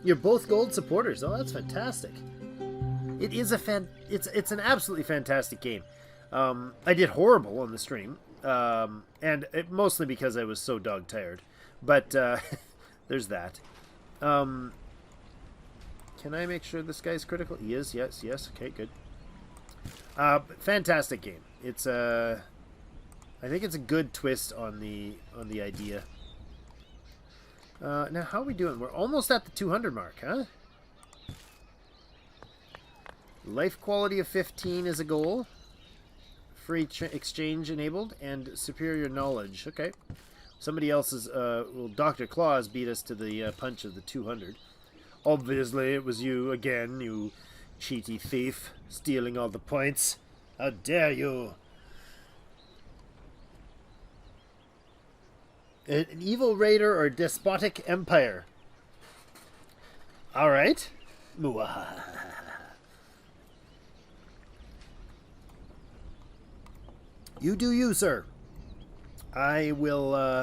You're both gold supporters. Oh, that's fantastic. It is it's an absolutely fantastic game. I did horrible on the stream, mostly because I was so dog tired. But there's that. Can I make sure this guy's critical? He is. Yes. Okay, good. Fantastic game. It's I think it's a good twist on the idea. Now, how are we doing? We're almost at the 200 mark, huh? Life quality of 15 is a goal. Free exchange enabled and superior knowledge. Okay. Somebody else's, well, Dr. Claus beat us to the punch of the 200. Obviously, it was you again, you cheaty thief, stealing all the points. How dare you? An evil raider or despotic empire? All right. You do you, sir. I will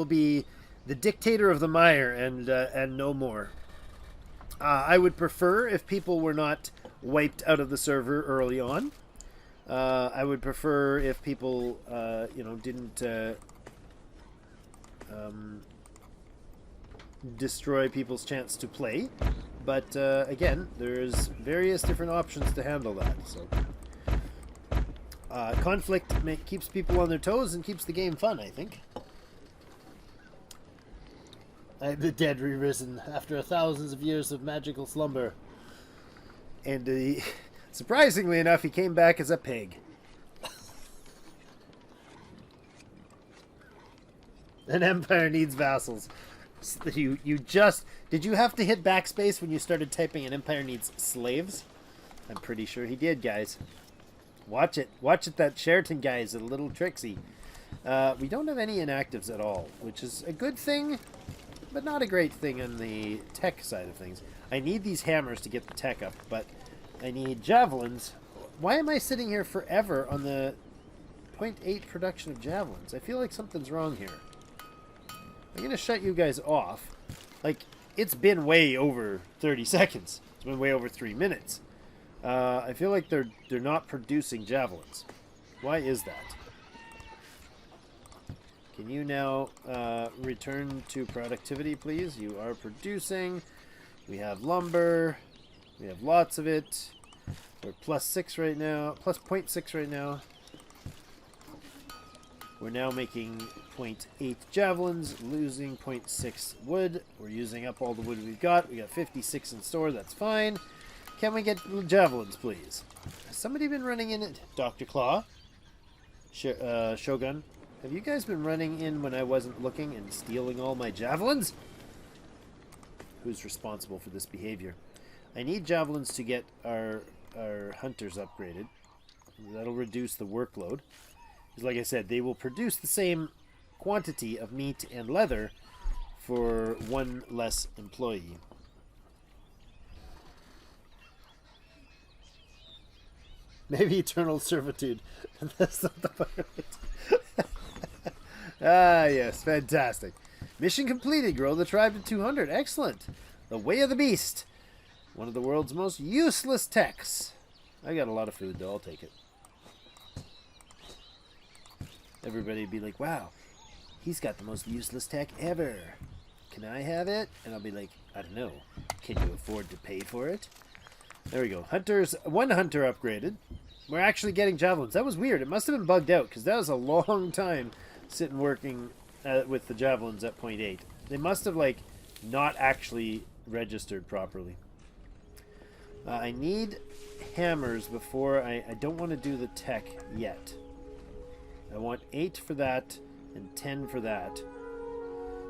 be the dictator of the mire and no more. I would prefer if people were not wiped out of the server early on. I would prefer if people, didn't destroy people's chance to play. But again, there's various different options to handle that. So conflict keeps people on their toes and keeps the game fun, I think. I'm the dead re-risen after thousands of years of magical slumber. And surprisingly enough, he came back as a pig. An empire needs vassals. You just... Did you have to hit backspace when you started typing an empire needs slaves? I'm pretty sure he did, guys. Watch it. Watch it, that Sheraton guy is a little tricksy. We don't have any inactives at all, which is a good thing, but not a great thing on the tech side of things. I need these hammers to get the tech up, but I need javelins. Why am I sitting here forever on the 0.8 production of javelins? I feel like something's wrong here. I'm going to shut you guys off. Like, it's been way over 30 seconds. It's been way over 3 minutes. I feel like they're not producing javelins. Why is that? Can you now return to productivity, please? You are producing. We have lumber. We have lots of it. We're +6 right now. Plus 0.6 right now. We're now making 0.8 javelins, losing 0.6 wood. We're using up all the wood we've got. We got 56 in store. That's fine. Can we get javelins, please? Has somebody been running in it? Dr. Claw? Shogun? Have you guys been running in when I wasn't looking and stealing all my javelins? Who's responsible for this behavior? I need javelins to get our hunters upgraded. That'll reduce the workload. Because like I said, they will produce the same quantity of meat and leather for one less employee. Maybe eternal servitude. That's not the part of it. Ah, yes. Fantastic. Mission completed. Grow the tribe to 200. Excellent. The Way of the Beast. One of the world's most useless techs. I got a lot of food, though. I'll take it. Everybody would be like, wow, he's got the most useless tech ever. Can I have it? And I'll be like, I don't know. Can you afford to pay for it? There we go. Hunters, one hunter upgraded. We're actually getting javelins. That was weird. It must have been bugged out because that was a long time sitting working with the javelins at 0.8. They must have like not actually registered properly. I need hammers before I don't want to do the tech yet. I want 8 for that and 10 for that.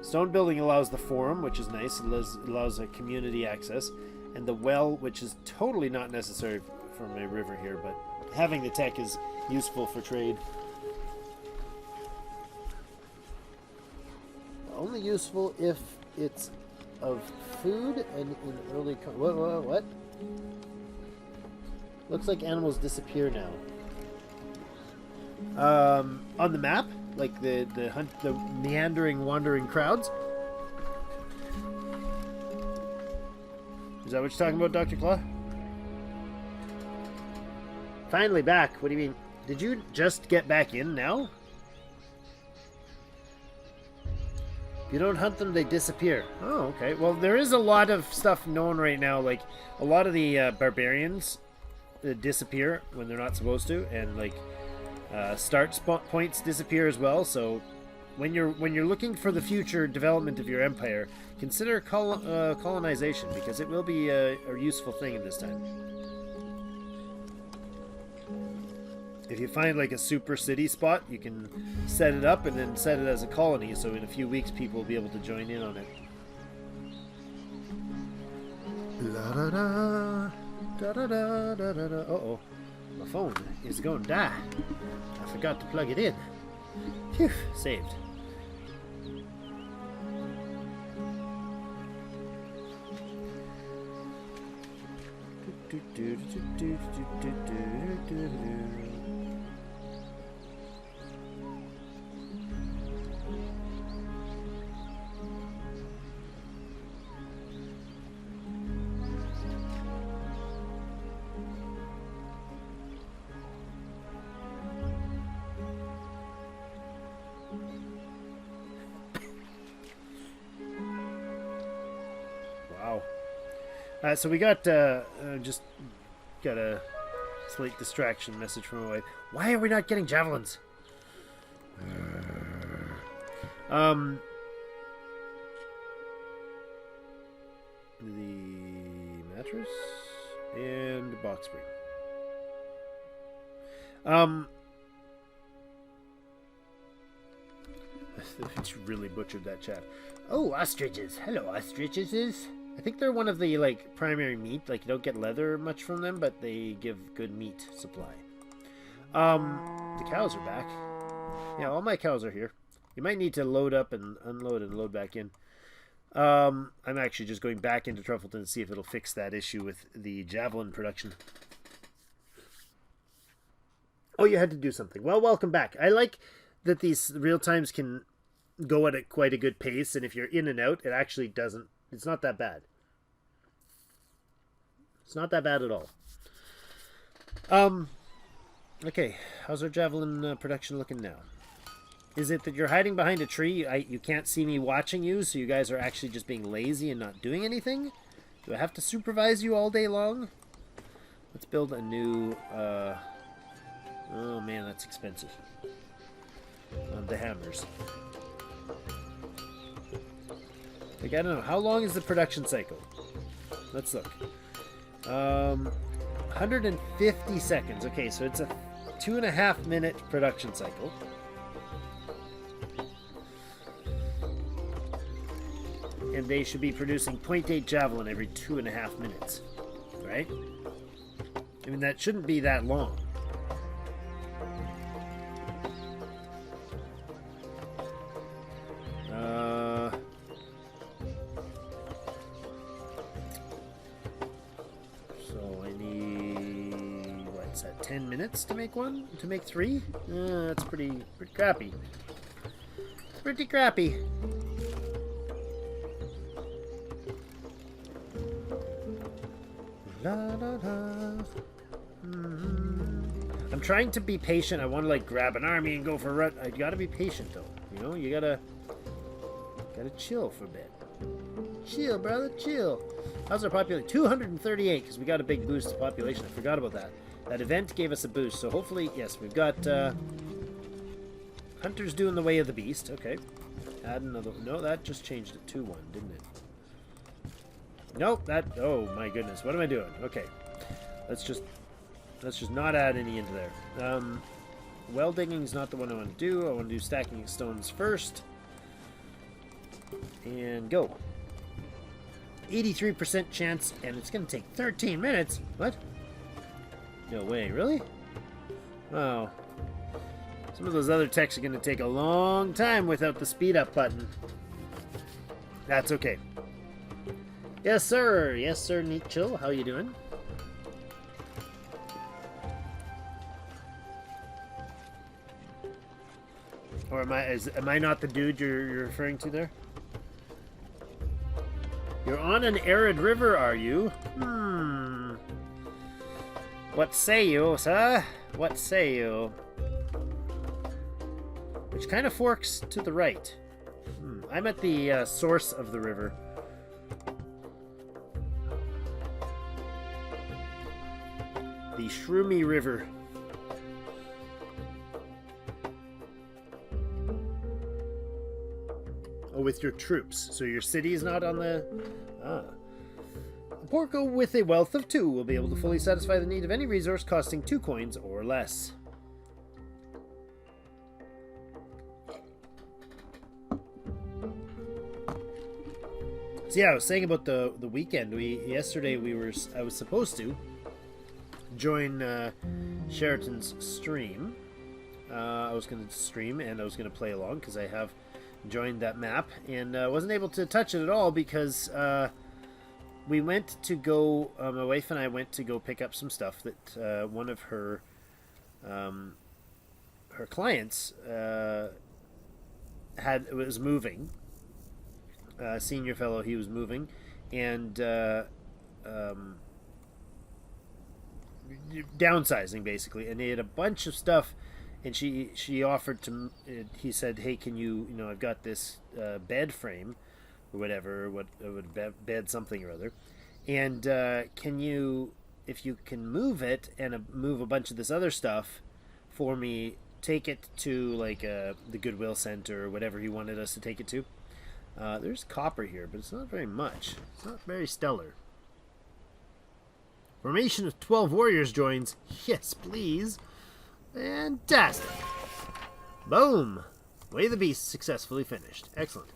Stone building allows the forum, which is nice. It allows a community access. And the well, which is totally not necessary for my river here, but having the tech is useful for trade. Only useful if it's of food and in early... What? Looks like animals disappear now. On the map, like the meandering, wandering crowds. Is that what you're talking about, Dr. Claw? Finally back. What do you mean? Did you just get back in now? If you don't hunt them, they disappear. Oh, okay. Well, there is a lot of stuff known right now. Like, a lot of the barbarians disappear when they're not supposed to. And, like, start points disappear as well. So, when you're looking for the future development of your empire, consider colonization. Because it will be a useful thing in this time. If you find like a super city spot, you can set it up and then set it as a colony, so in a few weeks people will be able to join in on it. La da da da da da da da da. Uh-oh. My phone is going to die. I forgot to plug it in. Phew, saved. Wow. So we got just got a slight distraction message from my wife. Why are we not getting javelins? The mattress and box spring. It's really butchered that chat. Oh, ostriches. Hello, ostriches. I think they're one of the, like, primary meat. Like, you don't get leather much from them, but they give good meat supply. The cows are back. Yeah, all my cows are here. You might need to load up and unload and load back in. I'm actually just going back into Truffleton to see if it'll fix that issue with the javelin production. Oh, you had to do something. Well, welcome back. I like that these real times can go at quite a good pace, and if you're in and out, it actually doesn't. It's not that bad. It's not that bad at all. Okay, how's our javelin production looking now? Is it that you're hiding behind a tree? You can't see me watching you, so you guys are actually just being lazy and not doing anything? Do I have to supervise you all day long? Let's build a new... oh man, that's expensive. The hammers. Like, I don't know. How long is the production cycle? Let's look. 150 seconds. Okay, so it's a 2.5 minute production cycle. And they should be producing 0.8 javelin every 2.5 minutes. Right? I mean, that shouldn't be that long. So I need, what's that, 10 minutes to make one? To make 3? That's pretty crappy. Pretty crappy. La, la, la. I'm trying to be patient. I want to like grab an army and go for a run. I gotta be patient though. You know, you gotta chill for a bit. Chill, brother, chill. How's our population? 238, because we got a big boost to population. I forgot about that. That event gave us a boost, so hopefully, yes, we've got hunters doing the way of the beast. Okay, add another. No, that just changed it to 1, didn't it? Nope. That. Oh my goodness, what am I doing? Okay, let's just not add any into there. Well digging is not the one I want to do. I want to do stacking stones first. And go. 83% chance, and it's going to take 13 minutes. What? No way, really? Wow. Some of those other techs are going to take a long time without the speed up button. That's okay. Yes, sir. Yes, sir. Neat Chill. How you doing? Or am I not the dude you're referring to there? You're on an arid river, are you? What say you, sir? What say you? Which kind of forks to the right. I'm at the source of the river. The Shroomy River. Oh, with your troops. So your city is not on the... A Porco with a wealth of 2 will be able to fully satisfy the need of any resource costing 2 coins or less. So yeah, I was saying about the weekend. Yesterday I was supposed to join Sheraton's stream. I was going to stream and I was going to play along because I have joined that map, and wasn't able to touch it at all because we went to go. My wife and I went to go pick up some stuff that one of her clients was moving. Senior fellow, he was moving, and downsizing basically, and they had a bunch of stuff, and she offered to. He said, "Hey, can you I've got this bed frame, or whatever, bed something or other, and can you, if you can move it and move a bunch of this other stuff for me, take it to like the Goodwill Center or whatever he wanted us to take it to." There's copper here, but it's not very much. It's not very stellar. Formation of 12 warriors joins. Yes, please. Fantastic. Boom. Way the Beast successfully finished. Excellent.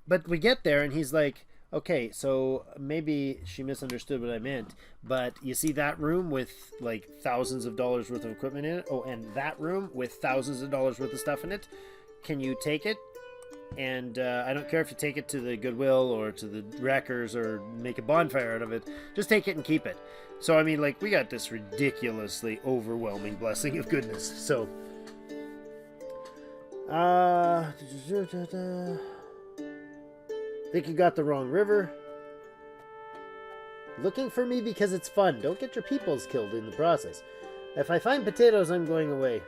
But we get there, and he's like, okay, so maybe she misunderstood what I meant, but you see that room with like thousands of dollars worth of equipment in it? Oh, and that room with thousands of dollars worth of stuff in it? Can you take it? And I don't care if you take it to the Goodwill or to the Wreckers or make a bonfire out of it. Just take it and keep it. So, I mean, like, we got this ridiculously overwhelming blessing of goodness. So, think you got the wrong river. Looking for me because it's fun. Don't get your peoples killed in the process. If I find potatoes, I'm going away.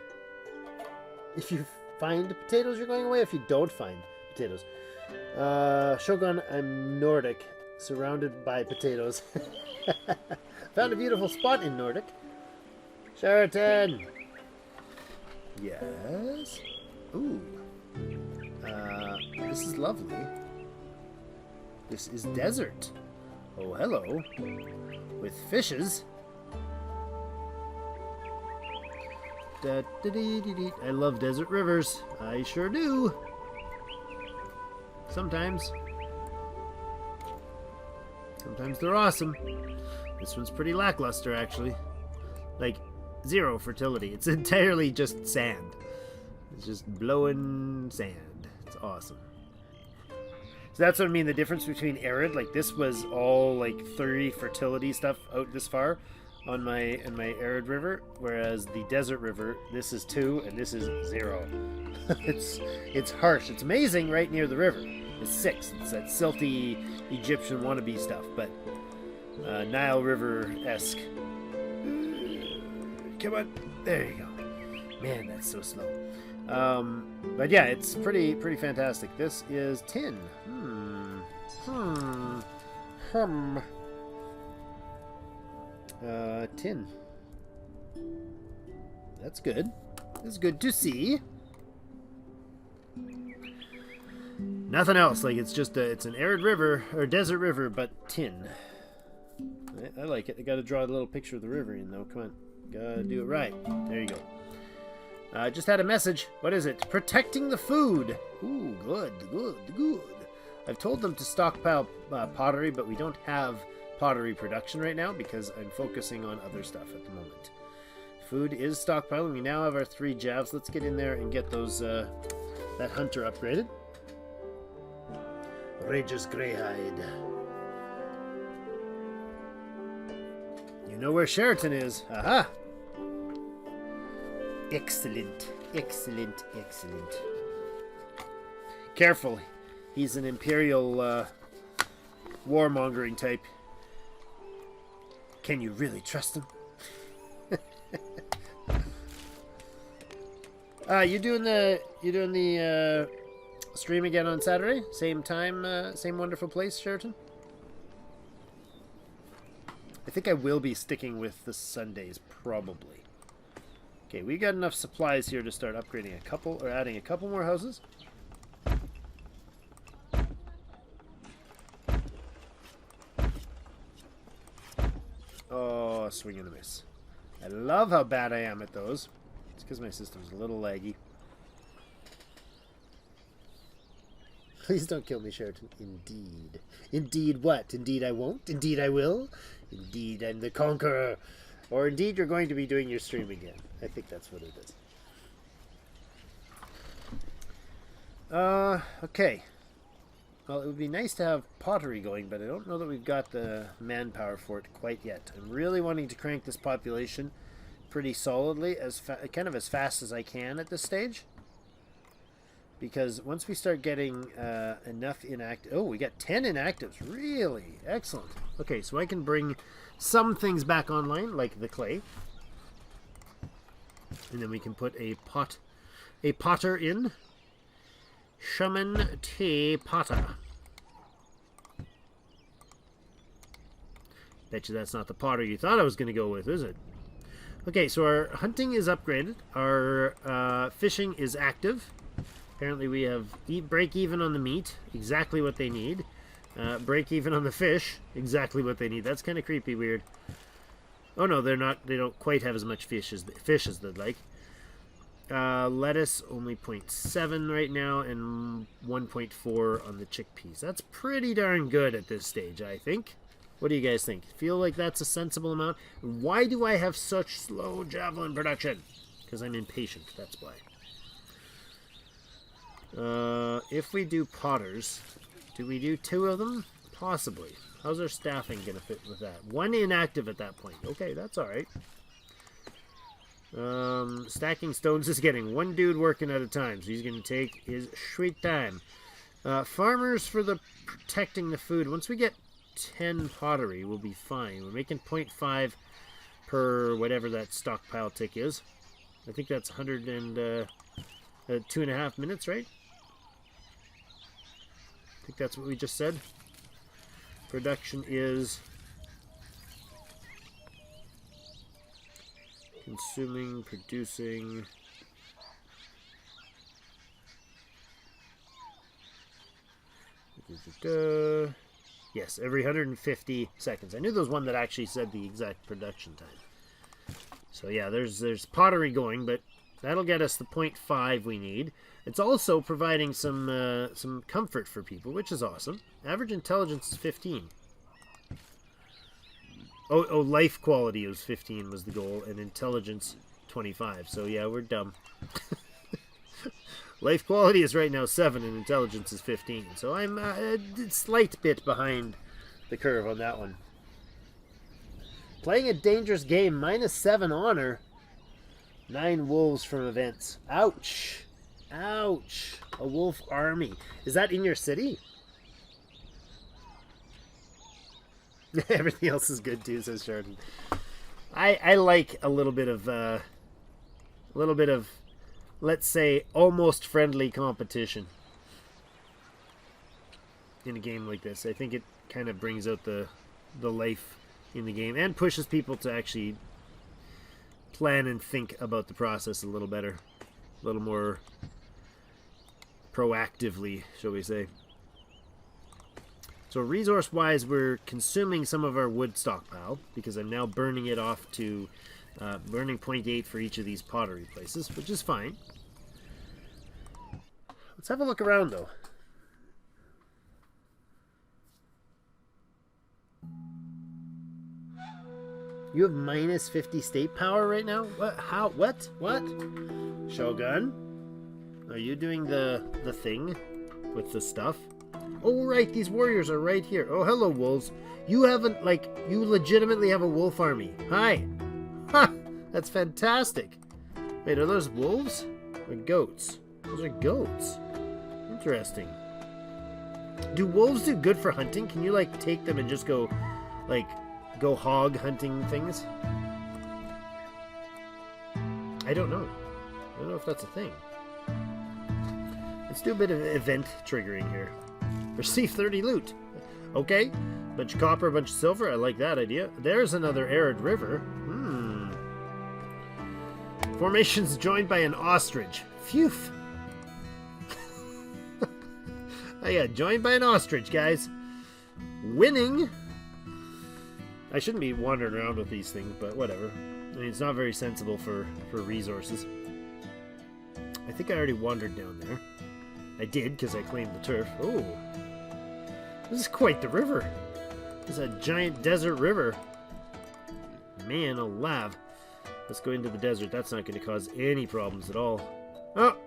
If you find potatoes, you're going away. If you don't find potatoes. Shogun, I'm Nordic, surrounded by potatoes. Found a beautiful spot in Nordic. Sheraton! Yes? Ooh. This is lovely. This is desert. Oh, hello. With fishes. I love desert rivers. I sure do. Sometimes. Sometimes they're awesome. This one's pretty lackluster, actually. Like, 0 fertility. It's entirely just sand. It's just blowing sand. It's awesome. So that's what I mean, the difference between arid, like this was all like 30 fertility stuff out this far on my arid river, whereas the desert river, this is 2 and this is 0. it's harsh. It's amazing right near the river. It's 6. It's that silty Egyptian wannabe stuff, but Nile River-esque. Come on, there you go. Man, that's so slow. But yeah, it's pretty fantastic. This is tin. Tin. That's good. It's good to see. Nothing else. Like, it's just it's an arid river or desert river, but tin. I like it. I got to draw a little picture of the river in though. Come on, gotta do it right. There you go. I just had a message. What is it? Protecting the food. Ooh, good. I've told them to stockpile pottery, but we don't have pottery production right now because I'm focusing on other stuff at the moment. Food is stockpiling. We now have our 3 javs. Let's get in there and get those that hunter upgraded. Rageous Greyhide. You know where Sheraton is. Aha! Excellent. Careful. He's an Imperial warmongering type. Can you really trust him? You doing the stream again on Saturday? Same time, same wonderful place, Sheraton? I think I will be sticking with the Sundays, probably. Okay, we got enough supplies here to start upgrading a couple, or adding a couple more houses. Oh, swing and a miss. I love how bad I am at those. It's because my system's a little laggy. Please don't kill me, Sheraton. Indeed. Indeed what? Indeed I won't? Indeed I will? Indeed I'm the conqueror. Or indeed you're going to be doing your stream again. I think that's what it is. Okay. Well, it would be nice to have pottery going, but I don't know that we've got the manpower for it quite yet. I'm really wanting to crank this population pretty solidly, kind of as fast as I can at this stage. Because once we start getting enough inactive... Oh, we got 10 inactives. Really? Excellent. Okay, so I can bring some things back online, like the clay. And then we can put a potter in. Shaman Te Potter. Bet you that's not the potter you thought I was going to go with, is it? Okay, so our hunting is upgraded. Our fishing is active. Apparently we have break even on the meat, exactly what they need. Break even on the fish, exactly what they need. That's kind of creepy weird. Oh no, they're not. They don't quite have as much fish as they'd like. Lettuce only 0.7 right now and 1.4 on the chickpeas. That's pretty darn good at this stage, I think. What do you guys think? Feel like that's a sensible amount? Why do I have such slow javelin production? Because I'm impatient, that's why. If we do potters, do we do 2 of them? Possibly. How's our staffing going to fit with that? 1 inactive at that point. Okay, that's alright. Stacking stones is getting 1 dude working at a time, so he's going to take his sweet time. Farmers for the protecting the food. Once we get 10 pottery, we'll be fine. We're making 0.5 per whatever that stockpile tick is. I think that's 2.5 minutes, right? I think that's what we just said. Production is consuming, producing. Yes, every 150 seconds. I knew there was one that actually said the exact production time. So yeah, there's pottery going, but that'll get us the 0.5 we need. It's also providing some comfort for people, which is awesome. Average intelligence is 15. Oh, life quality was 15 was the goal, and intelligence 25. So yeah, we're dumb. Life quality is right now 7, and intelligence is 15. So I'm a slight bit behind the curve on that one. Playing a dangerous game, -7 honor. 9 wolves from events. Ouch. Ouch. A wolf army. Is that in your city? Everything else is good too, says Sheridan. I like a little bit of let's say almost friendly competition in a game like this. I think it kind of brings out the life in the game and pushes people to actually plan and think about the process a little better, a little more proactively, shall we say. So resource-wise, we're consuming some of our wood stockpile because I'm now burning it off to burning 0.8 for each of these pottery places, which is fine. Let's have a look around, though. You have -50 state power right now? What? How? What? What? Shogun? Are you doing the thing with the stuff? Oh, right, these warriors are right here. Oh, hello, wolves. You haven't, like, you legitimately have a wolf army. Hi. Ha! That's fantastic. Wait, are those wolves? Or goats? Those are goats. Interesting. Do wolves do good for hunting? Can you, like, take them and just go, like, go hog hunting things? I don't know. I don't know if that's a thing. Let's do a bit of event triggering here. Receive 30 loot. Okay. Bunch of copper, a bunch of silver. I like that idea. There's another arid river. Formations joined by an ostrich. Phew. I got joined by an ostrich, guys. Winning. I shouldn't be wandering around with these things, but whatever. I mean, it's not very sensible for resources. I think I already wandered down there. I did, because I claimed the turf. Oh. This is quite the river. This is a giant desert river. Man alive. Let's go into the desert. That's not going to cause any problems at all. Oh!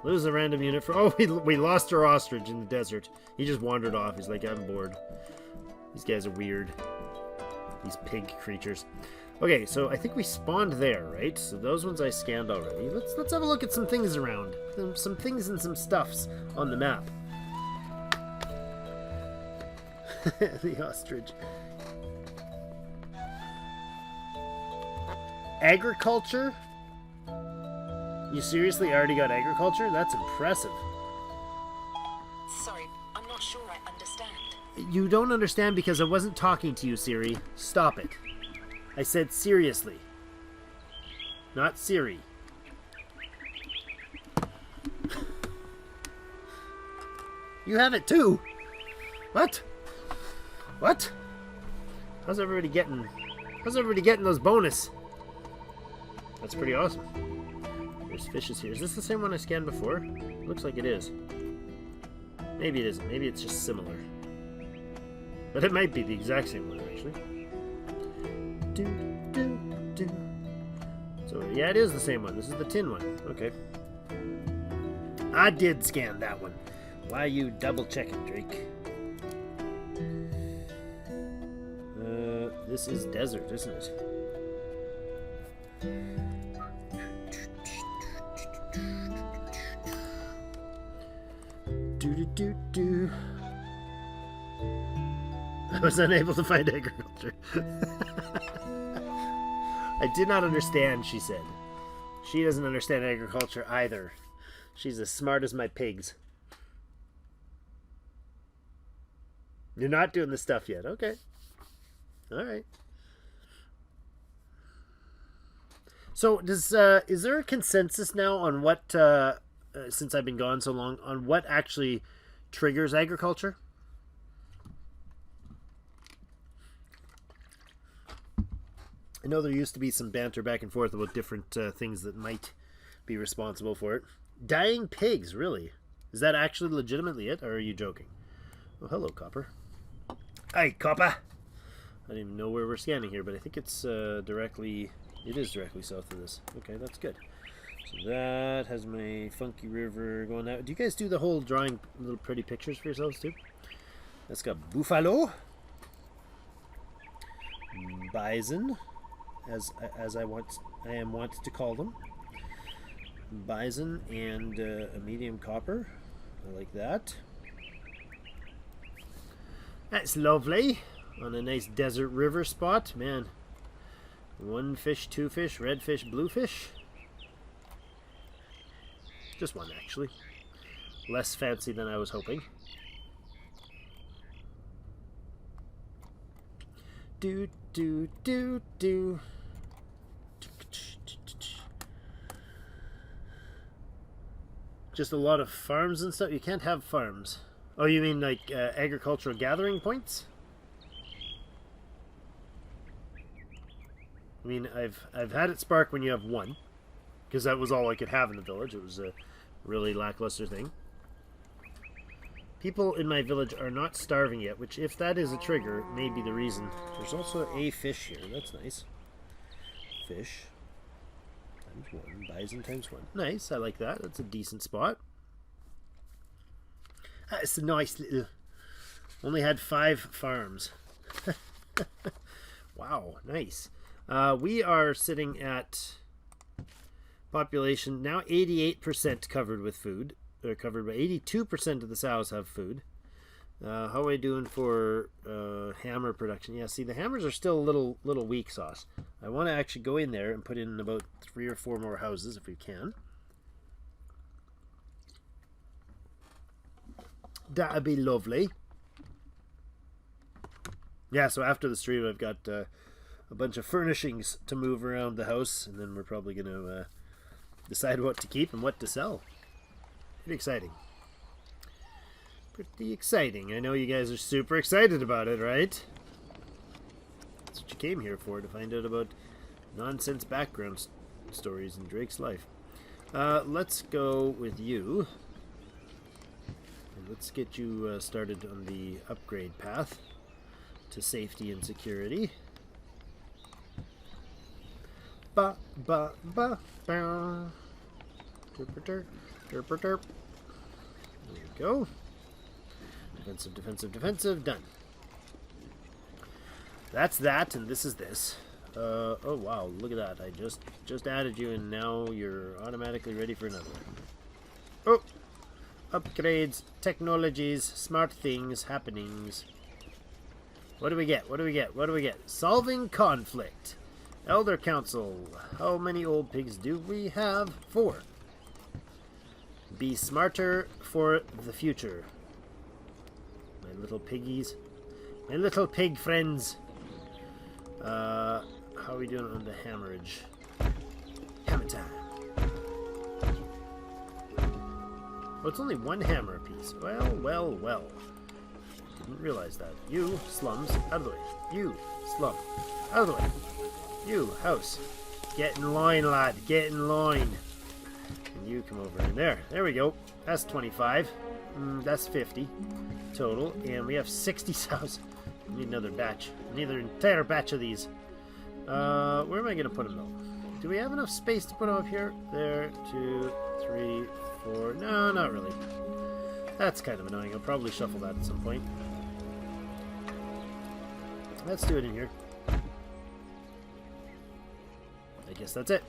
Lose a random unit for... Oh, we lost our ostrich in the desert. He just wandered off. He's like, I'm bored. These guys are weird. These pig creatures. Okay, so I think we spawned there, right? So those ones I scanned already. Let's have a look at some things around. Some things and some stuffs on the map. The ostrich. Agriculture? You seriously already got agriculture? That's impressive. Sorry, I'm not sure I understand. You don't understand because I wasn't talking to you, Siri. Stop it. I said seriously. Not Siri. You have it too? What? What? How's everybody getting those bonus? That's pretty awesome. There's fishes here. Is this the same one I scanned before? Looks like it is. Maybe it isn't. Maybe it's just similar. But it might be the exact same one, actually. So, yeah, it is the same one. This is the tin one. Okay. I did scan that one. Why are you double-checking, Drake? This is desert, isn't it? Do. I was unable to find agriculture. I did not understand, she said. She doesn't understand agriculture either. She's as smart as my pigs. You're not doing the stuff yet. Okay. All right. So, is there a consensus now on what, since I've been gone so long, on what actually triggers agriculture? I know there used to be some banter back and forth about different things that might be responsible for it. Dying pigs, really? Is that actually legitimately it, or are you joking? Oh, hello, Copper. Hi, Copper. I don't even know where we're scanning here, but I think it's directly... It is directly south of this. Okay, that's good. So that has my funky river going out. Do you guys do the whole drawing little pretty pictures for yourselves too? That's got buffalo, bison, as I am wanted to call them. Bison and a medium copper. I like that. That's lovely. On a nice desert river spot, man. One fish, two fish, red fish, blue fish. Just one, actually. Less fancy than I was hoping. Do. Just a lot of farms and stuff. You can't have farms. Oh, you mean like agricultural gathering points? I mean, I've had it spark when you have one, because that was all I could have in the village. It was a really lackluster thing. People in my village are not starving yet, which, if that is a trigger, may be the reason. There's also a fish here. That's nice. Fish. Times one. Bison times one. Nice. I like that. That's a decent spot. It's a nice little... Only had 5 farms. Wow. Nice. We are sitting at population now 88% covered with food. they're covered by 82% of the sows have food. How are we doing for hammer production? Yeah, see, the hammers are still a little weak sauce. I want to actually go in there and put in about 3 or 4 more houses if we can. That'd be lovely. Yeah, so after the stream, I've got a bunch of furnishings to move around the house, and then we're probably going to decide what to keep and what to sell. Pretty exciting. Pretty exciting. I know you guys are super excited about it, right? That's what you came here for, to find out about nonsense background stories in Drake's life. Let's go with you. And let's get you started on the upgrade path to safety and security. Ba ba ba ba. Derp derp derp. There we go. Defensive, defensive, defensive. Done. That's that, and this is this. Oh wow, look at that. I just added you, and now you're automatically ready for another one. Oh! Upgrades, technologies, smart things, happenings. What do we get? What do we get? What do we get? Solving conflict. Elder Council. How many old pigs do we have? 4. Be smarter for the future. My little piggies. My little pig friends. How are we doing on the hammerage? Hammer time. Oh, it's only 1 hammer apiece. Well, well, well. Didn't realize that. You, slums, out of the way. You, slum, out of the way. You, house. Get in line, lad. Get in line. And you come over in there. There we go. That's 25. That's 50 total. And we have 60 sows. We need another batch. We need an entire batch of these. Where am I going to put them, though? Do we have enough space to put them up here? There, 2, 3, 4. No, not really. That's kind of annoying. I'll probably shuffle that at some point. Let's do it in here. I guess that's it.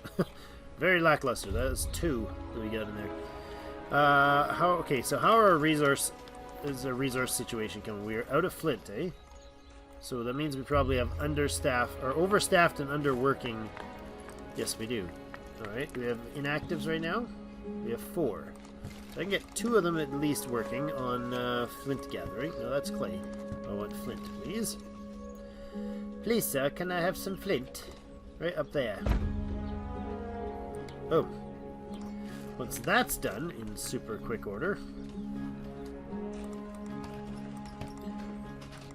Very lackluster. That's 2 that we got in there. Okay, so how are our resource situation coming? We are out of flint, eh? So that means we probably have understaffed or overstaffed and underworking. Yes, we do. Alright, do we have inactives right now? We have 4. So I can get 2 of them at least working on flint gathering. No, that's clay. I want flint, please. Please, sir, can I have some flint? Right up there. Oh. Once that's done in super quick order.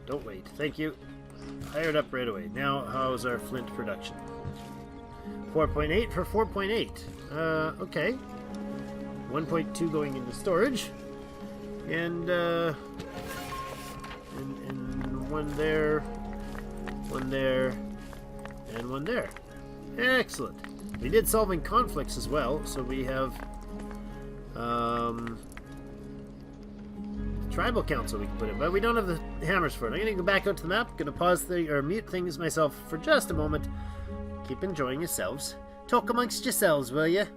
Don't wait. Thank you. Hired up right away. Now, how's our flint production? 4.8 for 4.8. Okay. 1.2 going into storage. And 1 there, 1 there, and 1 there. Excellent. We did solving conflicts as well, so we have tribal council we can put in, but we don't have the hammers for it. I'm going to go back out to the map, going to pause or mute things myself for just a moment. Keep enjoying yourselves. Talk amongst yourselves, will you?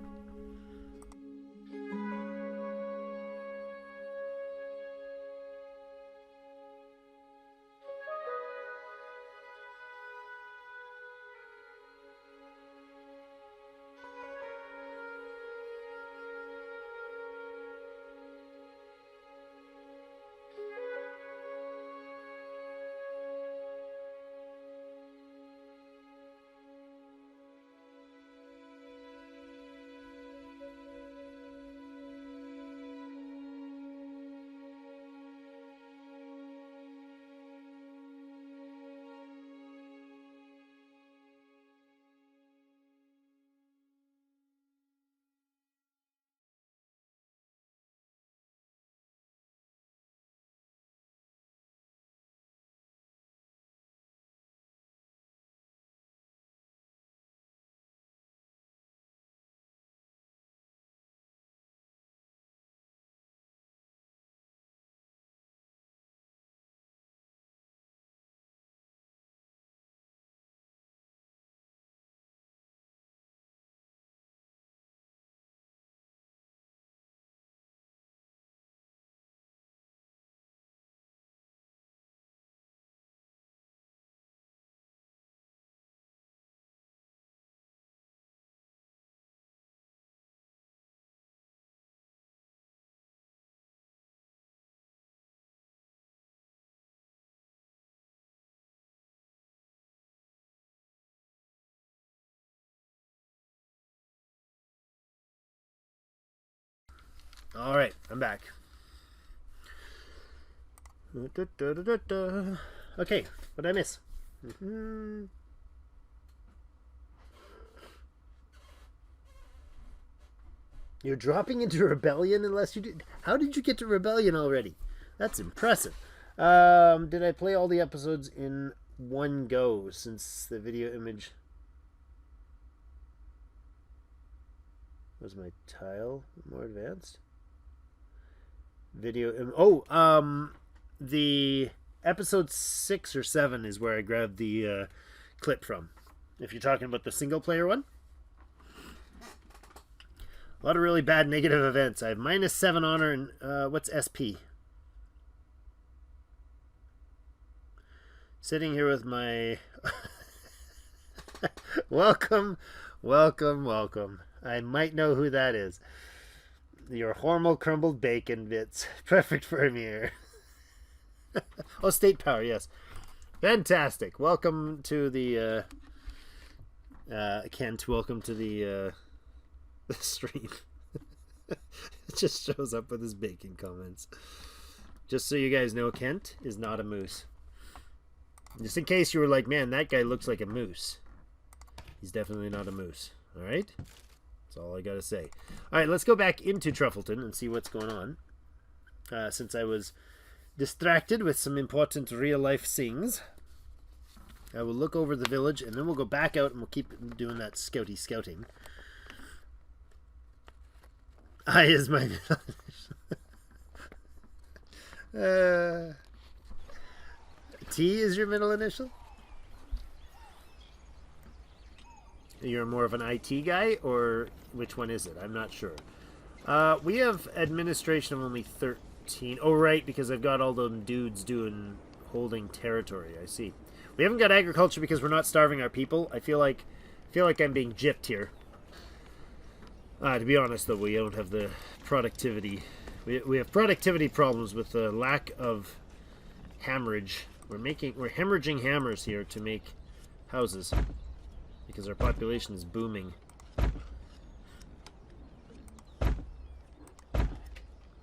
All right, I'm back. Okay, what did I miss? You're dropping into rebellion unless you did. How did you get to rebellion already? That's impressive. Did I play all the episodes in one go since the video image was my tile more advanced? The episode 6 or 7 is where I grabbed the clip from. If you're talking about the single player one. A lot of really bad negative events. I have -7 honor and what's SP? Sitting here with my welcome. I might know who that is. Your hormel crumbled bacon bits. Perfect for Ymir. Oh, state power, yes. Fantastic. Welcome to the Kent, welcome to the stream. It just shows up with his bacon comments. Just so you guys know, Kent is not a moose. Just in case you were like, man, that guy looks like a moose. He's definitely not a moose. All right? That's all I got to say. All right, let's go back into Truffleton and see what's going on. Since I was distracted with some important real-life things, I will look over the village, and then we'll go back out, and we'll keep doing that scouting. I is my T is your middle initial? You're more of an IT guy, or which one is it? I'm not sure. We have administration of only 13. Oh, right, because I've got all them dudes holding territory. I see. We haven't got agriculture because we're not starving our people. I feel like I'm being gypped here. To be honest, though, we don't have the productivity. We have productivity problems with the lack of hammerage. We're hemorrhaging hammers here to make houses because our population is booming.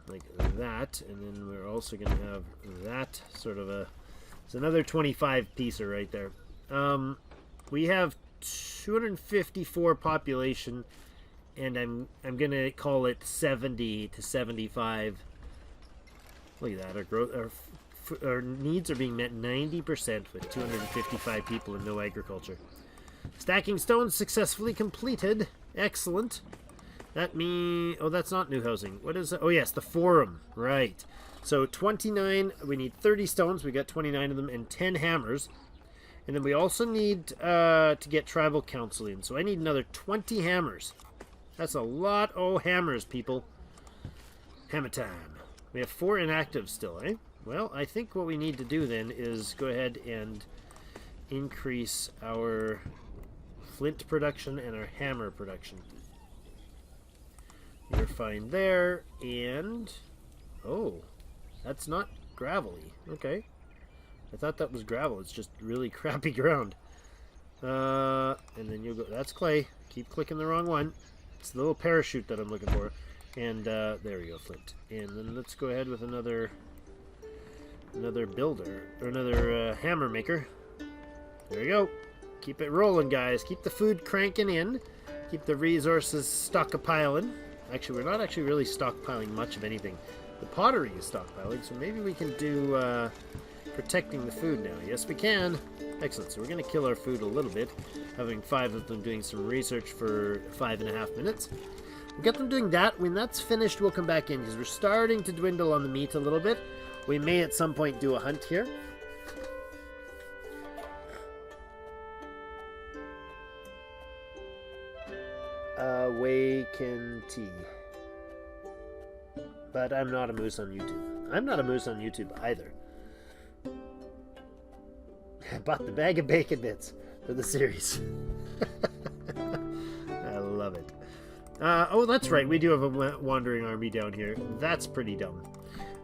Like that, and then we're also going to have that sort of a... It's another 25 piecer right there. We have 254 population, and I'm going to call it 70 to 75. Look at that. Our growth, our needs are being met 90% with 255 people and no agriculture. Stacking stones successfully completed. Excellent. That means... Oh, that's not new housing. What is it? Oh, yes, the forum. Right. So 29... We need 30 stones. We got 29 of them and 10 hammers. And then we also need to get tribal council in. So I need another 20 hammers. That's a lot of hammers, people. Hammer time. We have 4 inactive still, eh? Well, I think what we need to do then is go ahead and increase our flint production and our hammer production. You're fine there, and... Oh, that's not gravelly. Okay. I thought that was gravel. It's just really crappy ground. And then you'll go... That's clay. Keep clicking the wrong one. It's the little parachute that I'm looking for. And there we go, flint. And then let's go ahead with another builder, or another hammer maker. There we go. Keep it rolling, guys. Keep the food cranking in. Keep the resources stockpiling. Actually, we're not actually really stockpiling much of anything. The pottery is stockpiling, so maybe we can do protecting the food now. Yes, we can. Excellent. So we're going to kill our food a little bit, having 5 of them doing some research for 5.5 minutes. We'll get them doing that. When that's finished, we'll come back in, because we're starting to dwindle on the meat a little bit. We may at some point do a hunt here. Awaken tea. But I'm not a moose on YouTube. I'm not a moose on YouTube either. I bought the bag of bacon bits for the series. I love it. Oh, that's right. We do have a wandering army down here. That's pretty dumb.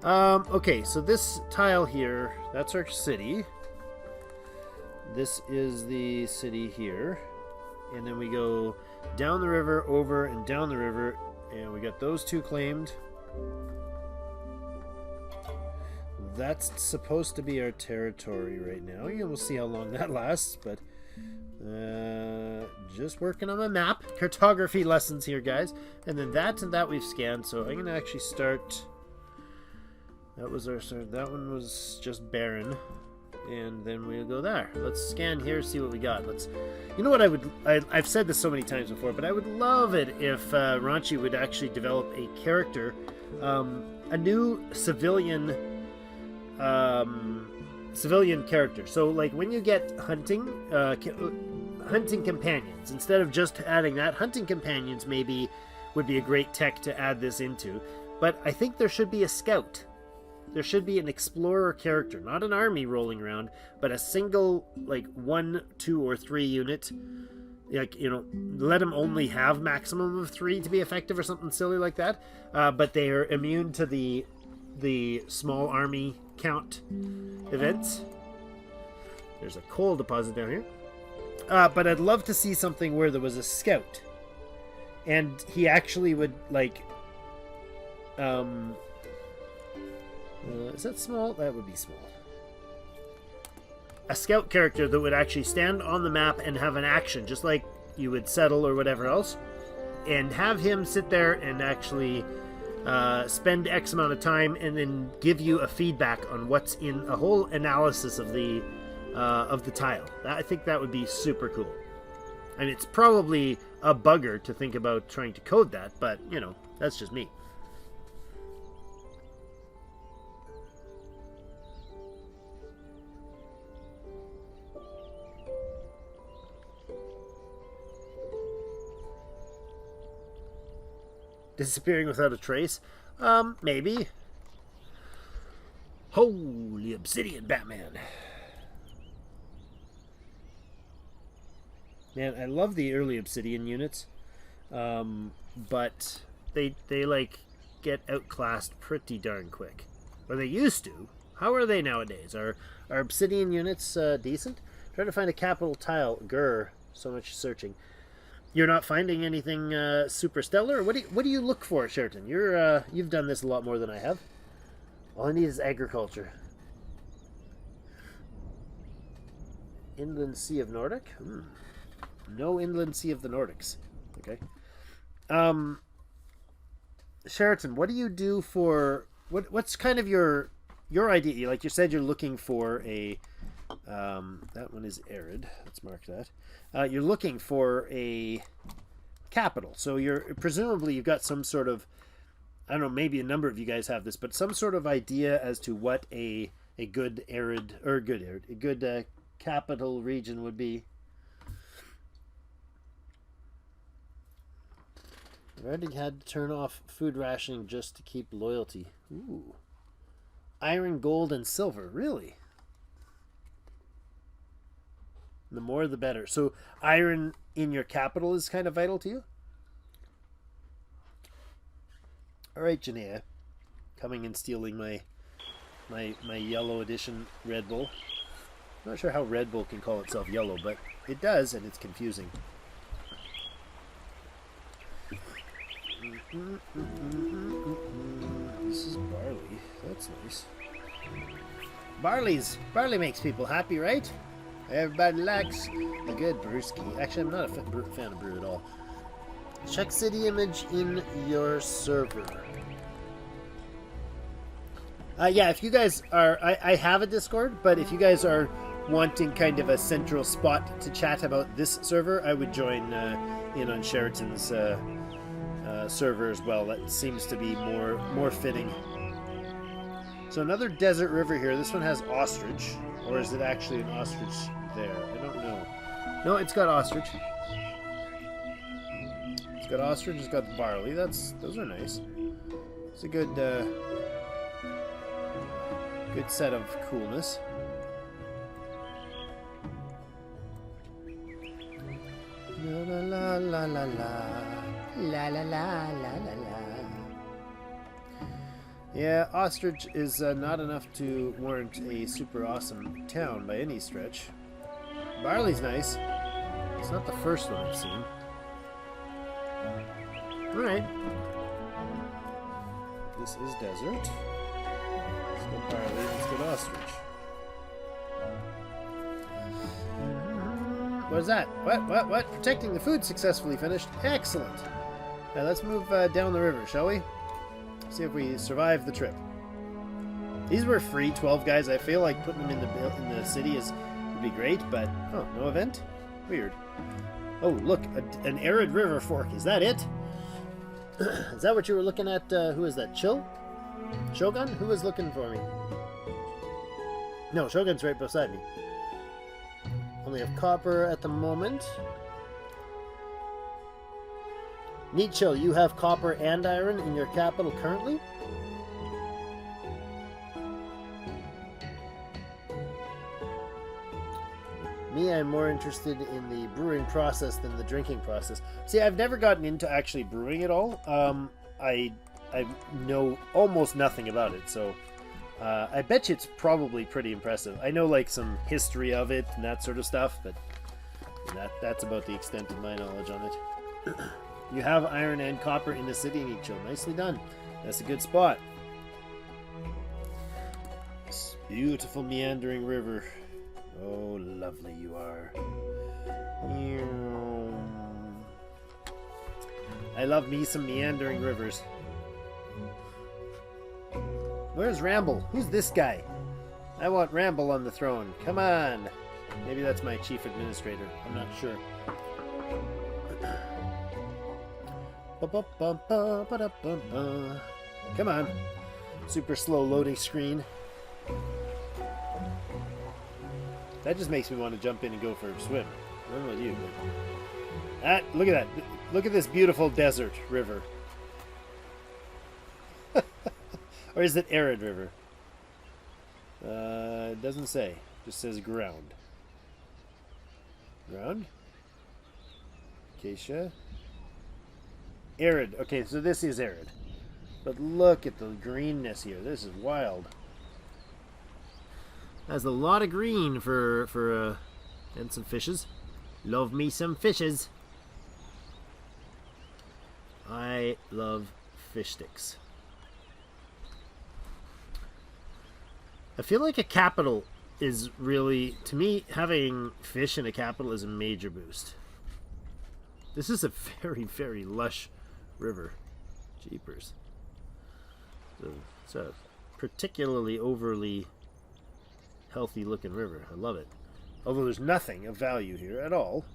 Okay, so this tile here, that's our city. This is the city here. And then we go down the river, over, and down the river. And we got those 2 claimed. That's supposed to be our territory right now. Yeah, we'll see how long that lasts, but just working on my map. Cartography lessons here, guys. And then that and that we've scanned, so I'm going to actually start... That was our start. That one was just barren. And then we'll go there. Let's scan here, see what we got. Let's... You know what I've said this so many times before, but I would love it if Ranchi would actually develop a character, a new civilian character. So like when you get hunting companions, instead of just adding that, hunting companions maybe would be a great tech to add this into. But I think there should be a scout. There should be an explorer character, not an army rolling around, but a single, like 1, 2, or 3 unit. Like, you know, let them only have maximum of 3 to be effective or something silly like that. But they are immune to the small army count events. There's a coal deposit down here. But I'd love to see something where there was a scout. And he actually would, like... is that small? That would be small. A scout character that would actually stand on the map and have an action, just like you would settle or whatever else, and have him sit there and actually spend X amount of time and then give you a feedback on what's in a whole analysis of the tile. I think that would be super cool. And it's probably a bugger to think about trying to code that, but, you know, that's just me. Disappearing without a trace? Maybe. Holy obsidian, Batman. Man, I love the early obsidian units. But they like get outclassed pretty darn quick. Or they used to. How are they nowadays? Are obsidian units decent? Trying to find a capital tile. Grr. So much searching. You're not finding anything super stellar? What do you look for, Sheraton? You've done this a lot more than I have. All I need is agriculture. Inland Sea of Nordic? No Inland Sea of the Nordics. Okay. Sheraton, what do you do for... What's kind of your idea? Like you said, you're looking for a... that one is arid. Let's mark that. You're looking for a capital. So presumably you've got some sort of, I don't know, maybe a number of you guys have this, but some sort of idea as to what a good capital region would be. I already had to turn off food rationing just to keep loyalty. Ooh. Iron, gold, and silver. Really? The more, the better. So iron in your capital is kind of vital to you? All right, Janaea. Coming and stealing my yellow edition Red Bull. I'm not sure how Red Bull can call itself yellow, but it does, and it's confusing. This is barley. That's nice. Barley makes people happy, right? Everybody likes a good brewski. Actually, I'm not a fan of brew at all. Check city image in your server. Yeah, if you guys are... I have a Discord, but if you guys are wanting kind of a central spot to chat about this server, I would join in on Sheraton's server as well. That seems to be more fitting. So another desert river here. This one has ostrich. Or is it actually an ostrich there? I don't know. No, it's got ostrich. It's got ostrich, it's got barley. Those are nice. It's a good set of coolness. La la la la la la la la la la la. Yeah, ostrich is not enough to warrant a super awesome town by any stretch. Barley's nice. It's not the first one I've seen. Alright. This is desert. Let's go barley. Let's go ostrich. What is that? What? Protecting the food successfully finished. Excellent. Now let's move down the river, shall we? See if we survive the trip. These were free, 12 guys. I feel like putting them in the city would be great, but oh, no event? Weird. Oh, look, an arid river fork. Is that it? Is that what you were looking at? Who is that? Chill? Shogun? Who was looking for me? No, Shogun's right beside me. Only have copper at the moment. Neat Chill, you have copper and iron in your capital currently? Me, I'm more interested in the brewing process than the drinking process. See, I've never gotten into actually brewing at all. I know almost nothing about it, so I bet you it's probably pretty impressive. I know like some history of it and that sort of stuff, but that's about the extent of my knowledge on it. You have iron and copper in the city, Nicho. Nicely done. That's a good spot. This beautiful meandering river. Oh, lovely you are. I love me some meandering rivers. Where's Ramble? Who's this guy? I want Ramble on the throne. Come on. Maybe that's my chief administrator. I'm not sure. Come on. Super slow loading screen. That just makes me want to jump in and go for a swim. I don't know about you, but... look at that. Look at this beautiful desert river. Or is it arid river? It doesn't say. It just says ground. Ground? Acacia? Arid. Okay, so this is arid. But look at the greenness here. This is wild. That's a lot of green for and some fishes. Love me some fishes. I love fish sticks. I feel like a capital is really, to me, having fish in a capital is a major boost. This is a very, very lush river. Jeepers. So it's a particularly overly healthy looking river. I love it. Although there's nothing of value here at all.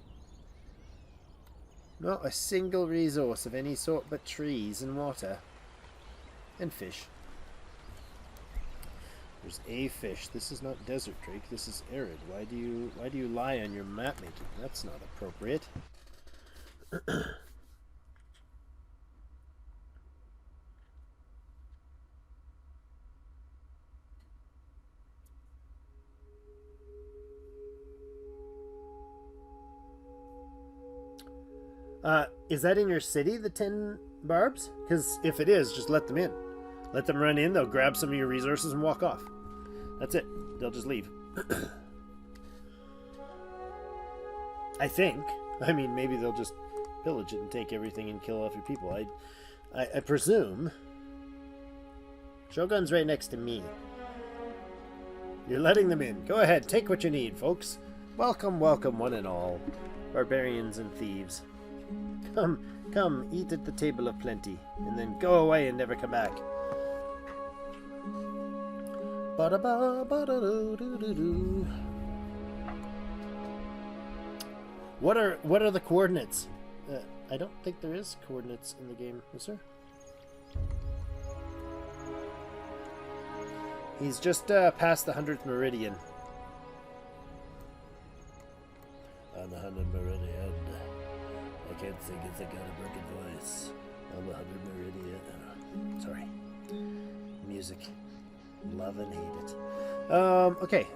Not a single resource of any sort but trees and water. And fish. There's a fish. This is not desert, Drake. This is arid. Why do you lie on your map making? That's not appropriate. Is that in your city, the 10 barbs? Because if it is, just let them in. Let them run in, they'll grab some of your resources and walk off. That's it. They'll just leave. I think. I mean, maybe they'll just pillage it and take everything and kill off your people. I presume. Shogun's right next to me. You're letting them in. Go ahead, take what you need, folks. Welcome, welcome, one and all. Barbarians and thieves. Come, eat at the table of plenty, and then go away and never come back. What are the coordinates? I don't think there is coordinates in the game, is there? He's just past the 100th meridian. On the 100th meridian. I can't think it's a kind of broken voice. On the 100th meridian. Sorry. Music. Love and hate it. Okay.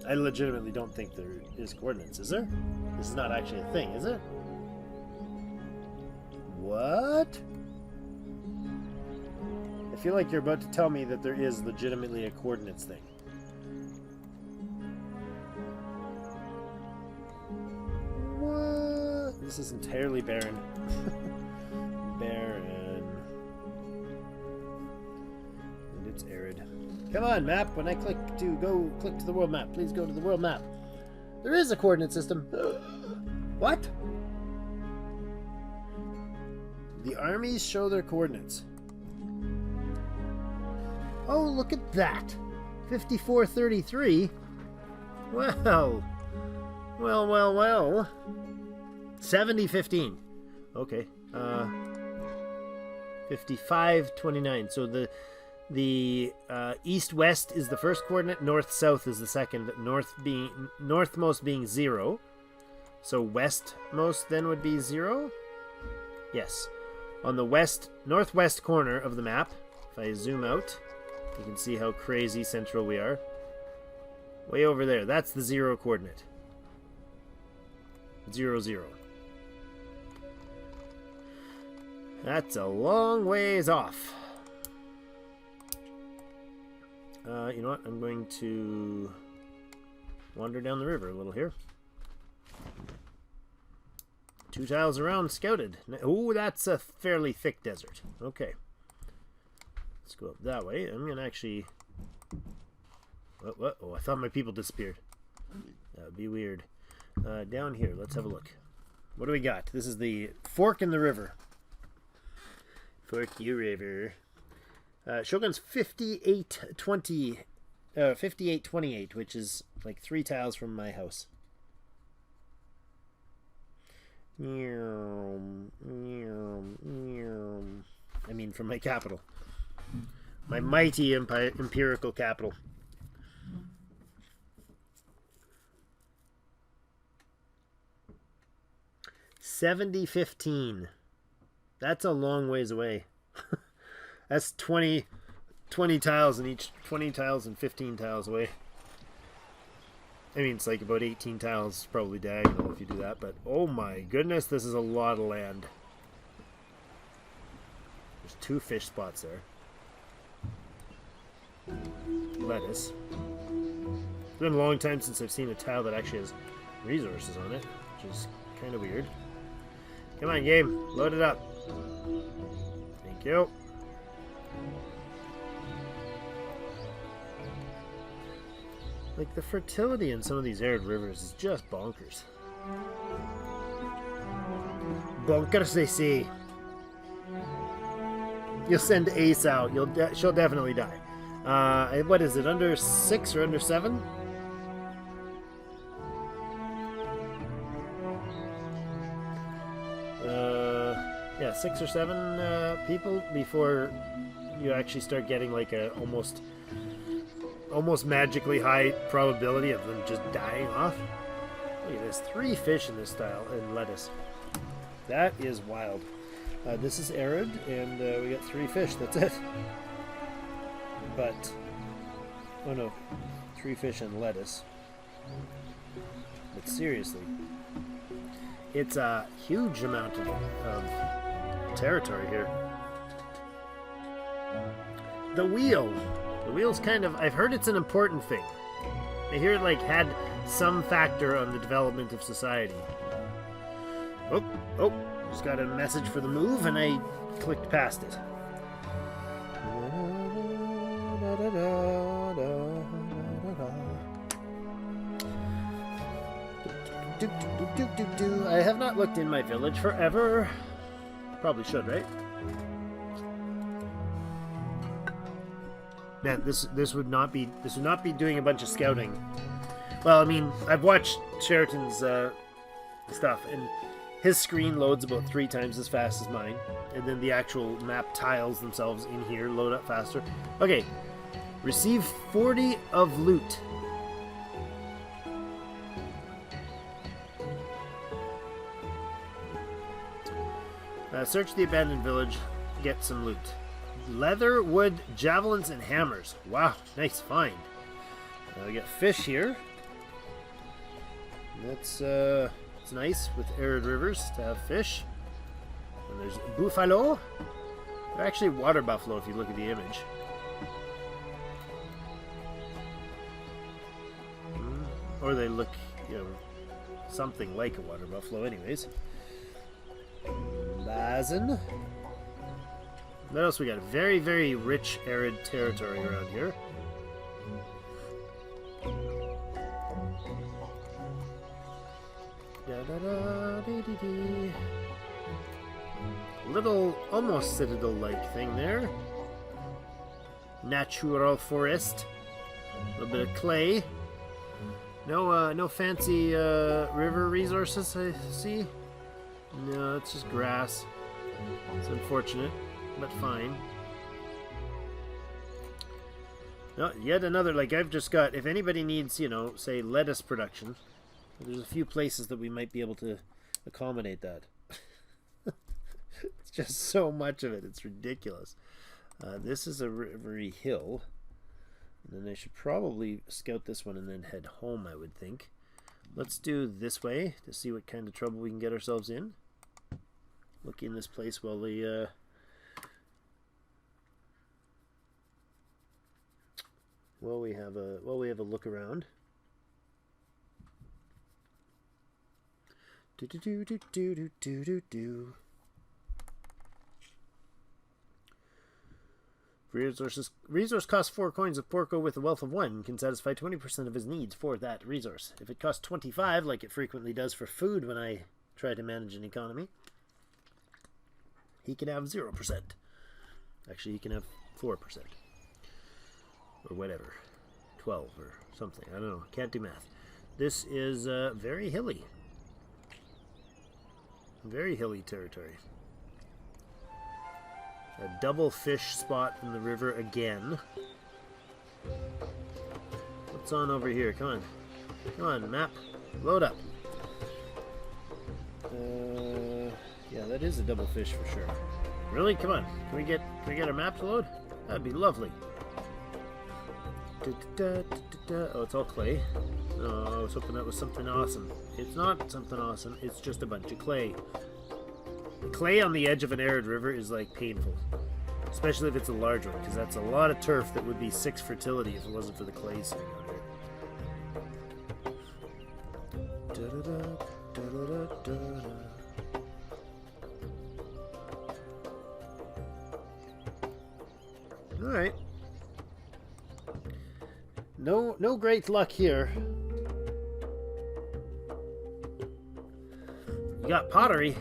I legitimately don't think there is coordinates, is there? This is not actually a thing, is it? What? I feel like you're about to tell me that there is legitimately a coordinates thing. What? This is entirely barren. Barren. And it's arid. Come on, map. When I click to the world map, please go to the world map. There is a coordinate system. What? The armies show their coordinates. Oh, look at that. 5433. Well. Well. 7015. Okay. 5529. So the east-west is the first coordinate, north-south is the second, northmost being 0. So westmost then would be 0? Yes. On the northwest corner of the map, if I zoom out, you can see how crazy central we are. Way over there, that's the 0 coordinate. 0, 0. That's a long ways off. You know what? I'm going to wander down the river a little here. 2 tiles around, scouted. Oh, that's a fairly thick desert. Okay. Let's go up that way. I'm going to actually... What? Oh, I thought my people disappeared. That would be weird. Down here, let's have a look. What do we got? This is the fork in the river. Fork you river. Shogun's 5828, which is like 3 tiles from my house. I mean, from my capital. My mighty imperial capital. $70.15. That's a long ways away. That's 20 tiles in each, 20 tiles and 15 tiles away. I mean, it's like about 18 tiles, probably diagonal if you do that, but oh my goodness, this is a lot of land. There's 2 fish spots there. Lettuce. It's been a long time since I've seen a tile that actually has resources on it, which is kind of weird. Come on, game. Load it up. Thank you. Like, the fertility in some of these arid rivers is just bonkers. Bonkers, they say. You'll send Ace out. She'll definitely die. What is it? Under 6 or under 7? Yeah, 6 or 7 people before you actually start getting like a almost magically high probability of them just dying off. Look at this, 3 fish in this style and lettuce. That is wild. This is arid, and we got 3 fish. That's it. But oh no, 3 fish and lettuce. But seriously, it's a huge amount of territory here. The wheel. The wheel's kind of, I've heard it's an important thing. I hear it like had some factor on the development of society. Oh, just got a message for the move and I clicked past it. I have not looked in my village forever. Probably should, right? Man, this would not be doing a bunch of scouting. Well, I mean, I've watched Sheraton's stuff, and his screen loads about 3 times as fast as mine, and then the actual map tiles themselves in here load up faster. Okay, receive 40 of loot. Search the abandoned village, get some loot. Leather, wood, javelins, and hammers. Wow, nice find. We got fish here. That's it's nice with arid rivers to have fish. And there's buffalo. They're actually water buffalo if you look at the image. Or they look, something like a water buffalo anyways. Lazen. What else we got? Very, very rich arid territory around here. Little, almost citadel-like thing there. Natural forest. A little bit of clay. No fancy river resources, I see. No, it's just grass. It's unfortunate, but fine. No, yet another, like I've just got, if anybody needs, you know, say lettuce production, there's a few places that we might be able to accommodate that. It's just so much of it, it's ridiculous. This is a rivery hill. And then I should probably scout this one and then head home, I would think. Let's do this way to see what kind of trouble we can get ourselves in. Look in this place while we have a look around. Do do do do do do do do do. Resource costs 4 coins of Porco with a wealth of 1 can satisfy 20% of his needs for that resource. If it costs 25, like it frequently does for food when I try to manage an economy, he can have 0%. Actually, he can have 4%. Or whatever. 12 or something. I don't know. Can't do math. This is very hilly. Very hilly territory. A double fish spot in the river again. What's on over here? Come on. Come on, map. Load up. Yeah, that is a double fish for sure. Really? Come on. Can we get our map to load? That'd be lovely. Oh, it's all clay. Oh, I was hoping that was something awesome. It's not something awesome. It's just a bunch of clay. Clay on the edge of an arid river is like painful, especially if it's a large one, because that's a lot of turf that would be 6 fertility if it wasn't for the clay sitting on it. All right. No great luck here. You got pottery.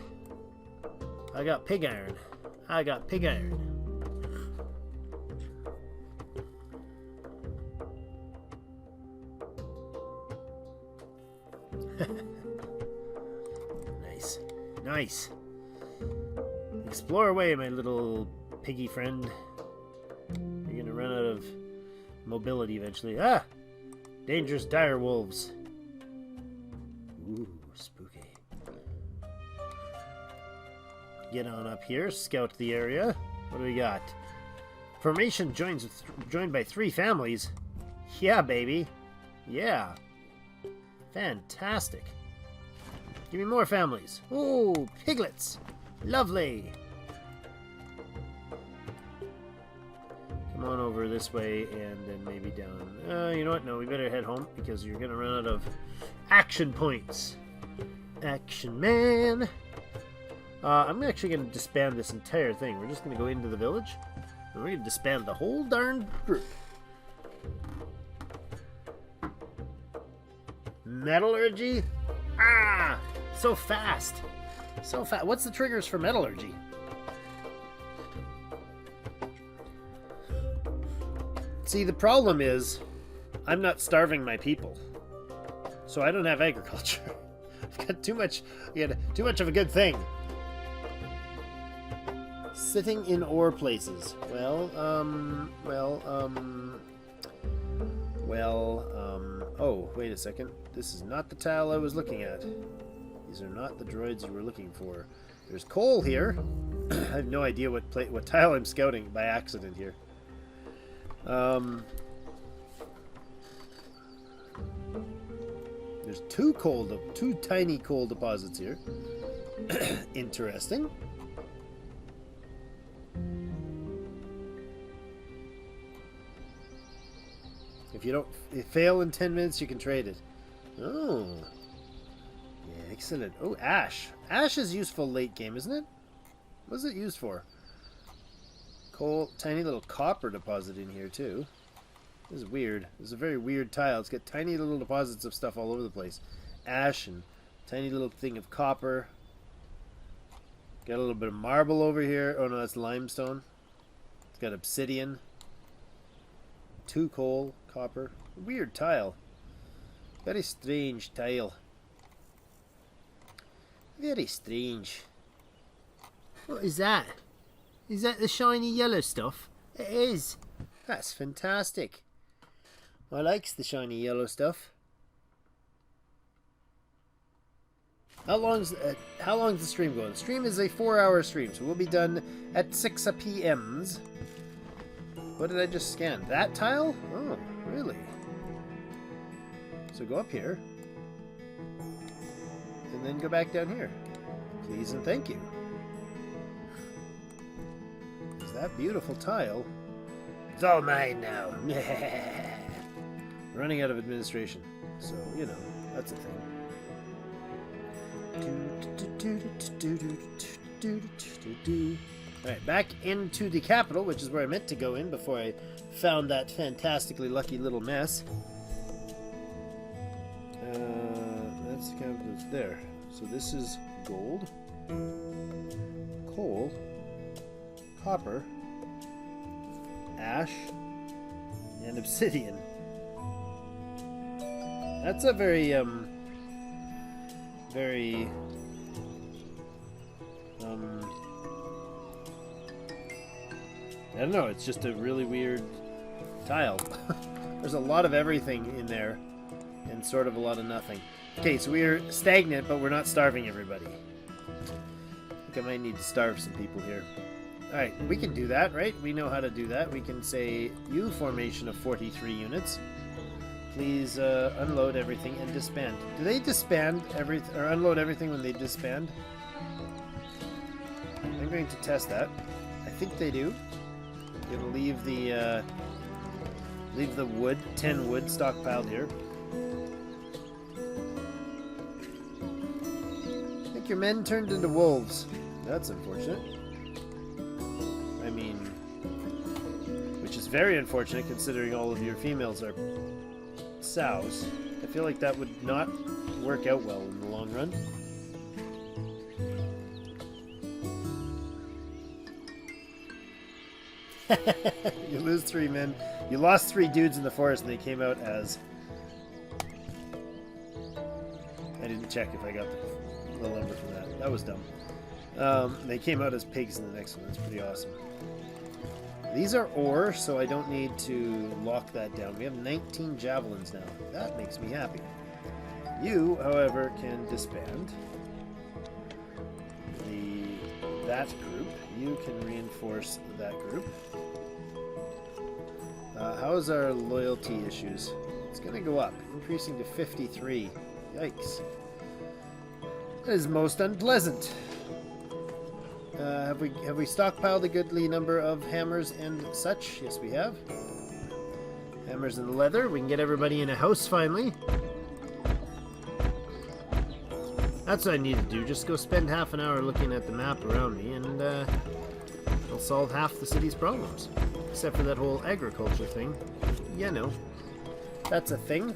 I got pig iron. I got pig iron. Nice. Nice. Explore away, my little piggy friend. You're gonna run out of mobility eventually. Ah! Dangerous dire wolves. Ooh, spooky. Get on up here, scout the area. What do we got? Formation joined by 3 families. Yeah, baby. Yeah. Fantastic. Give me more families. Ooh, piglets. Lovely. Come on over this way and then maybe down. You know what? No, we better head home because you're going to run out of action points. Action man. I'm actually going to disband this entire thing. We're just going to go into the village, and we're going to disband the whole darn group. Metallurgy? Ah! So fast! So fast. What's the triggers for metallurgy? See, the problem is, I'm not starving my people. So I don't have agriculture. I've got too much of a good thing. Sitting in ore places. Oh, wait a second. This is not the tile I was looking at. These are not the droids you were looking for. There's coal here. I have no idea what tile I'm scouting by accident here. There's two tiny coal deposits here. Interesting. If you fail in 10 minutes, you can trade it. Oh. Yeah, excellent. Oh, ash. Ash is useful late game, isn't it? What is it used for? Coal, tiny little copper deposit in here too. This is weird. This is a very weird tile. It's got tiny little deposits of stuff all over the place. Ash and tiny little thing of copper. Got a little bit of marble over here. Oh no, that's limestone. It's got obsidian. 2 coal, copper. Weird tile. Very strange tile. Very strange. What is that? Is that the shiny yellow stuff? It is. That's fantastic. I likes the shiny yellow stuff. How long's the stream going? The stream is a 4-hour stream, so we'll be done at 6 p.m. What did I just scan? That tile? Oh, really? So go up here. And then go back down here. Please and thank you. Is that beautiful tile? It's all mine now. Running out of administration. So, you know, that's a thing. Alright, back into the capital, which is where I meant to go in before I found that fantastically lucky little mess. That's the capital. It's there. So this is gold, coal, copper, ash, and obsidian. That's a very, I don't know, it's just a really weird tile. There's a lot of everything in there and sort of a lot of nothing. Okay, so we're stagnant, but we're not starving everybody. I think I might need to starve some people here. Alright, we can do that, right? We know how to do that. We can say, U formation of 43 units. Please unload everything and disband. Do they disband everything, or unload everything when they disband? I'm going to test that. I think they do. It'll leave the wood, 10 wood stockpiled here. I think your men turned into wolves. That's unfortunate. I mean, which is very unfortunate considering all of your females are sows. I feel like that would not work out well in the long run. You lose 3 men. You lost 3 dudes in the forest and they came out as... I didn't check if I got the lumber from that. That was dumb. They came out as pigs in the next one. That's pretty awesome. These are ore, so I don't need to lock that down. We have 19 javelins now. That makes me happy. You, however, can disband that group. You can reinforce that group. How is our loyalty issues? It's going to go up, increasing to 53. Yikes. That is most unpleasant. Have we stockpiled a goodly number of hammers and such? Yes, we have. Hammers and leather. We can get everybody in a house finally. That's what I need to do. Just go spend half an hour looking at the map around me, and I'll solve half the city's problems. Except for that whole agriculture thing. You know, that's a thing.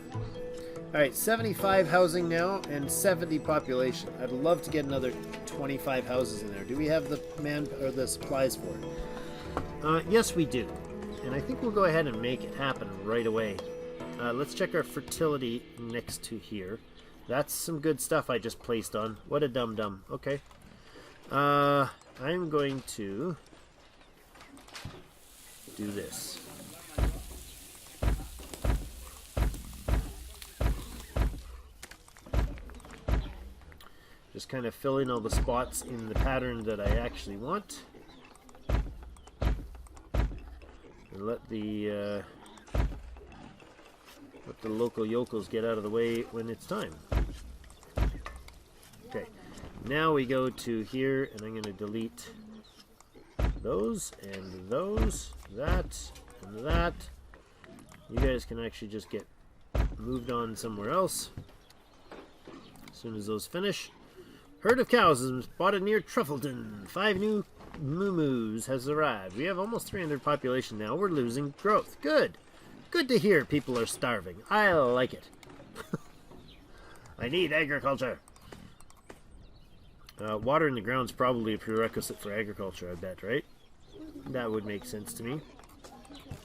Alright, 75 housing now and 70 population. I'd love to get another 25 houses in there. Do we have the the supplies for it? Yes, we do. And I think we'll go ahead and make it happen right away. Let's check our fertility next to here. That's some good stuff I just placed on. What a dum-dum. Okay. I'm going to do this. Just kind of fill in all the spots in the pattern that I actually want. And let the local yokels get out of the way when it's time. Okay, now we go to here, and I'm going to delete those, and those, that, and that. You guys can actually just get moved on somewhere else as soon as those finish. Herd of cows is spotted near Truffleton. 5 new Moo has arrived. We have almost 300 population now. We're losing growth. Good. Good to hear people are starving. I like it. I need agriculture. Water in the ground is probably a prerequisite for agriculture, I bet, right? That would make sense to me.